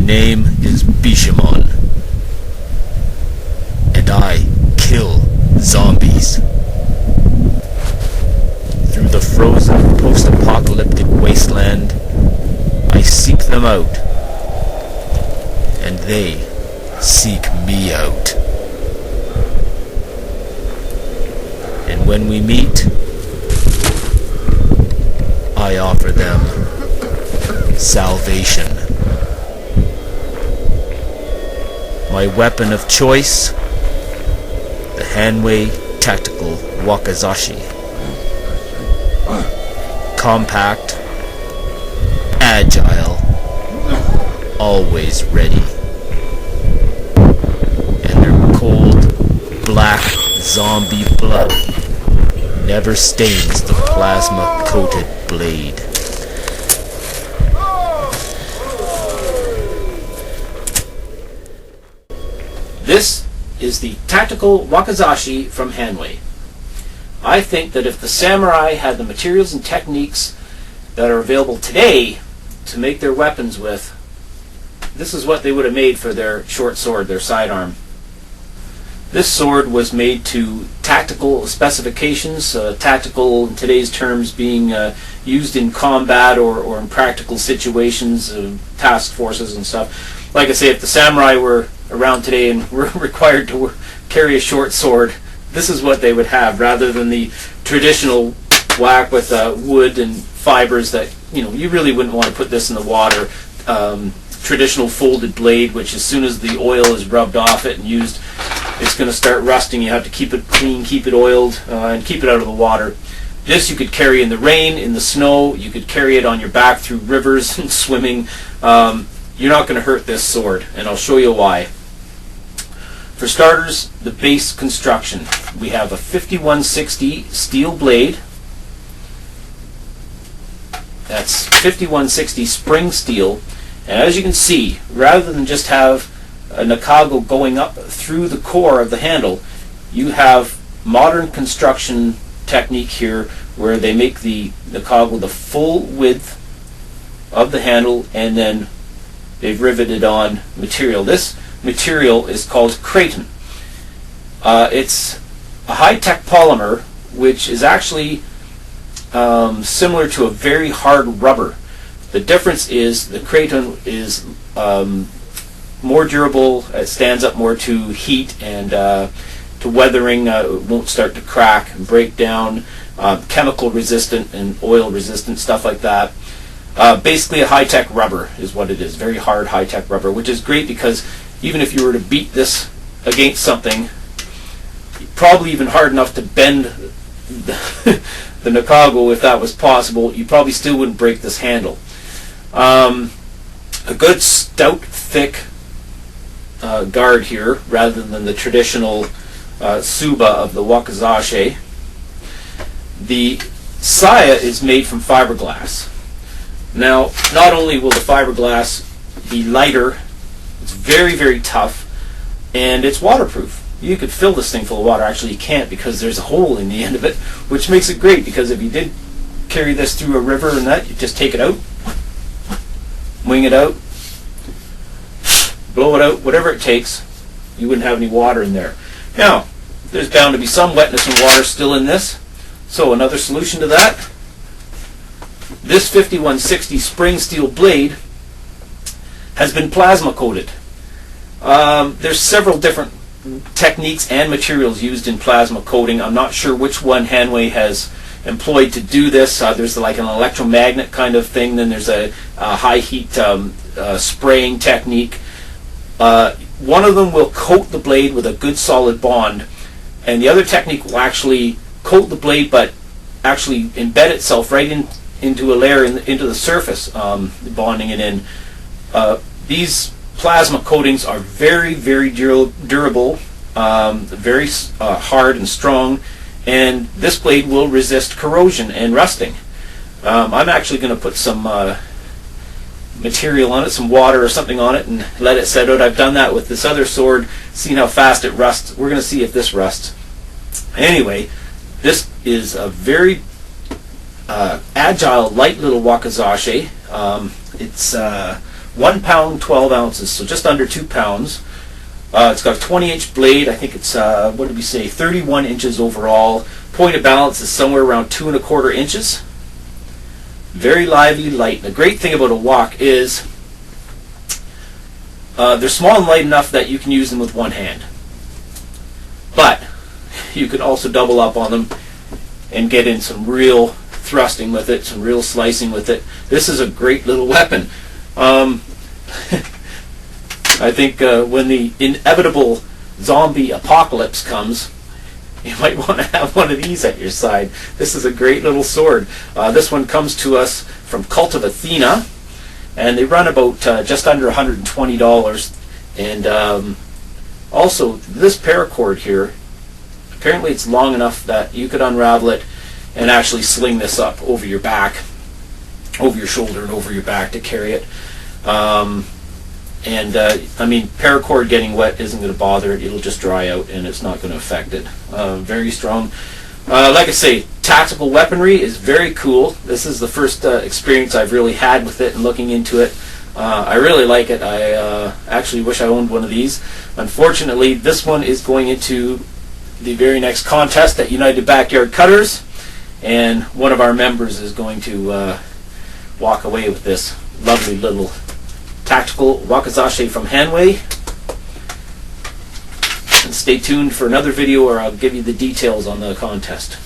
name is Bishamon, and I kill zombies. Through the frozen post-apocalyptic wasteland, I seek them out, and they seek me out. And when we meet, I offer them salvation. My weapon of choice, the Hanwei Tactical Wakizashi. Compact, agile, always ready. And their cold, black zombie blood never stains the plasma-coated blade. This is the Tactical Wakizashi from Hanwei. I think that if the samurai had the materials and techniques that are available today to make their weapons with, this is what they would have made for their short sword, their sidearm. This sword was made to tactical specifications, tactical in today's terms being used in combat or in practical situations, task forces and stuff. Like I say, if the samurai were around today and were required to carry a short sword, this is what they would have, rather than the traditional whack with wood and fibers that, you really wouldn't want to put this in the water. Traditional folded blade, which as soon as the oil is rubbed off it and used, it's going to start rusting. You have to keep it clean, keep it oiled, and keep it out of the water. This you could carry in the rain, in the snow. You could carry it on your back through rivers and swimming. You're not going to hurt this sword, and I'll show you why. For starters, the base construction. We have a 5160 steel blade. That's 5160 spring steel. And as you can see, rather than just have a nakago going up through the core of the handle, you have modern construction technique here where they make the nakago the full width of the handle, and then they've riveted on material. This material is called kraton. It's a high-tech polymer which is actually similar to a very hard rubber. The difference is the kraton is more durable. It stands up more to heat and to weathering. It won't start to crack and break down. Chemical resistant and oil resistant, stuff like that. Basically a high-tech rubber is what it is. Very hard high-tech rubber, which is great because even if you were to beat this against something, probably even hard enough to bend the nakago, if that was possible, you probably still wouldn't break this handle. A good stout, thick guard here, rather than the traditional tsuba of the wakizashi. The saya is made from fiberglass. Now, not only will the fiberglass be lighter, it's very, very tough, and it's waterproof. You could fill this thing full of water. Actually, you can't, because there's a hole in the end of it, which makes it great, because if you did carry this through a river and that, you just take it out, wing it out, blow it out, whatever it takes, you wouldn't have any water in there. Now, there's bound to be some wetness and water still in this, so another solution to that, this 5160 spring steel blade has been plasma coated. There's several different techniques and materials used in plasma coating. I'm not sure which one Hanwei has employed to do this. There's like an electromagnet kind of thing, then there's a high heat spraying technique. One of them will coat the blade with a good solid bond, and the other technique will actually coat the blade but actually embed itself right into a layer into the surface, bonding it in. These plasma coatings are very, very durable, very hard and strong, and this blade will resist corrosion and rusting. I'm actually going to put some material on it, some water or something on it, and let it set out. I've done that with this other sword, seen how fast it rusts. We're going to see if this rusts. Anyway, this is a very agile, light little wakizashi. It's 1 pound 12 ounces, so just under 2 pounds. It's got a 20-inch blade. I think it's, what did we say, 31 inches overall. Point of balance is somewhere around 2¼ inches. Very lively, light. And the great thing about a wok is they're small and light enough that you can use them with one hand. But you can also double up on them and get in some real thrusting with it, some real slicing with it. This is a great little weapon. I think when the inevitable zombie apocalypse comes, you might want to have one of these at your side. This is a great little sword. This one comes to us from Kult of Athena, and they run about just under $120. And also, this paracord here, apparently it's long enough that you could unravel it and actually sling this up over your back, over your shoulder and over your back to carry it. I mean, paracord getting wet isn't going to bother it. It'll just dry out and it's not going to affect it. Very strong. Like I say, tactical weaponry is very cool. This is the first experience I've really had with it and looking into it. I really like it. I actually wish I owned one of these. Unfortunately, this one is going into the very next contest at United Backyard Cutters, and one of our members is going to walk away with this lovely little tactical Wakizashi from Hanwei. And stay tuned for another video where I'll give you the details on the contest.